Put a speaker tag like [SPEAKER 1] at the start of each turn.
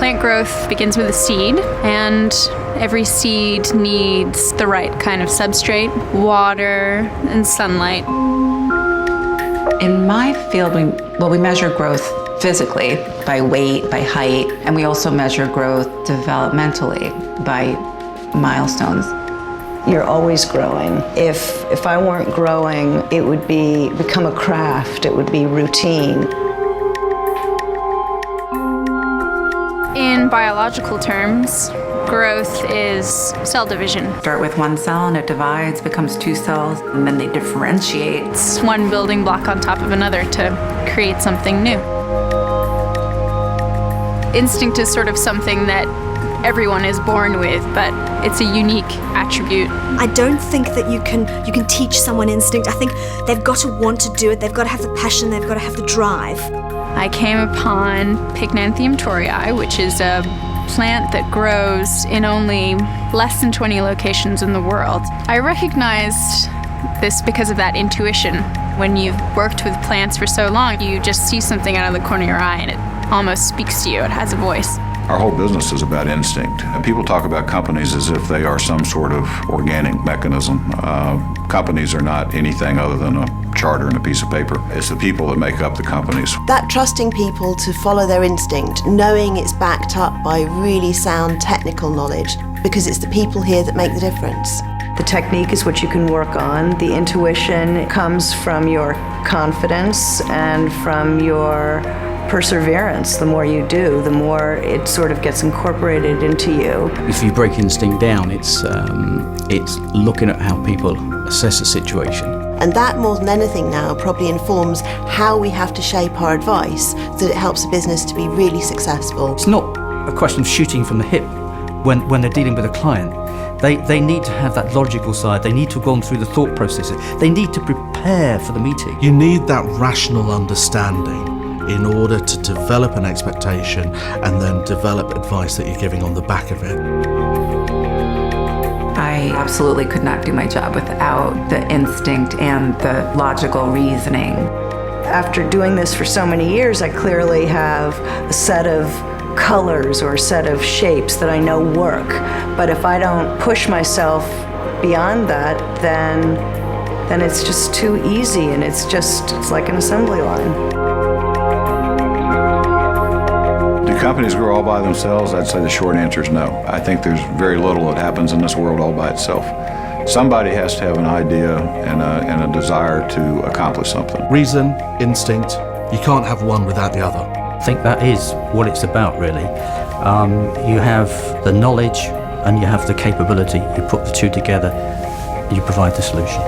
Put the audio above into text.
[SPEAKER 1] Plant growth begins with a seed, and every seed needs the right kind of substrate, water, and sunlight.
[SPEAKER 2] In my field, we measure growth physically by weight, by height, and we also measure growth developmentally by milestones.
[SPEAKER 3] You're always growing. If I weren't growing, it would become a craft, it would be routine.
[SPEAKER 1] In biological terms, growth is cell division.
[SPEAKER 2] Start with one cell and it divides, becomes two cells, and then they differentiate.
[SPEAKER 1] It's one building block on top of another to create something new. Instinct is sort of something that everyone is born with, but it's a unique attribute.
[SPEAKER 4] I don't think that you can teach someone instinct. I think they've got to want to do it, they've got to have the passion, they've got to have the drive.
[SPEAKER 1] I came upon Pycnanthium torii, which is a plant that grows in only less than 20 locations in the world. I recognized this because of that intuition. When you've worked with plants for so long, you just see something out of the corner of your eye and it almost speaks to you, it has a voice.
[SPEAKER 5] Our whole business is about instinct. People talk about companies as if they are some sort of organic mechanism. Companies are not anything other than a charter and a piece of paper. It's the people that make up the companies.
[SPEAKER 6] That trusting people to follow their instinct, knowing it's backed up by really sound technical knowledge, because it's the people here that make the difference.
[SPEAKER 3] The technique is what you can work on. The intuition comes from your confidence and from your perseverance. The more you do, the more it sort of gets incorporated into you.
[SPEAKER 7] If you break instinct down, it's looking at how people assess a situation.
[SPEAKER 6] And that, more than anything now, probably informs how we have to shape our advice so that it helps a business to be really successful.
[SPEAKER 8] It's not a question of shooting from the hip when they're dealing with a client. They need to have that logical side. They need to have gone through the thought processes. They need to prepare for the meeting.
[SPEAKER 9] You need that rational understanding in order to develop an expectation and then develop advice that you're giving on the back of it.
[SPEAKER 2] I absolutely could not do my job without the instinct and the logical reasoning.
[SPEAKER 3] After doing this for so many years, I clearly have a set of colors or a set of shapes that I know work. But if I don't push myself beyond that, then it's just too easy, and it's like an assembly line.
[SPEAKER 5] Do companies grow all by themselves? I'd say the short answer is no. I think there's very little that happens in this world all by itself. Somebody has to have an idea and a desire to accomplish something.
[SPEAKER 9] Reason, instinct, you can't have one without the other.
[SPEAKER 8] I think that is what it's about, really. You have the knowledge and you have the capability. You put the two together, you provide the solution.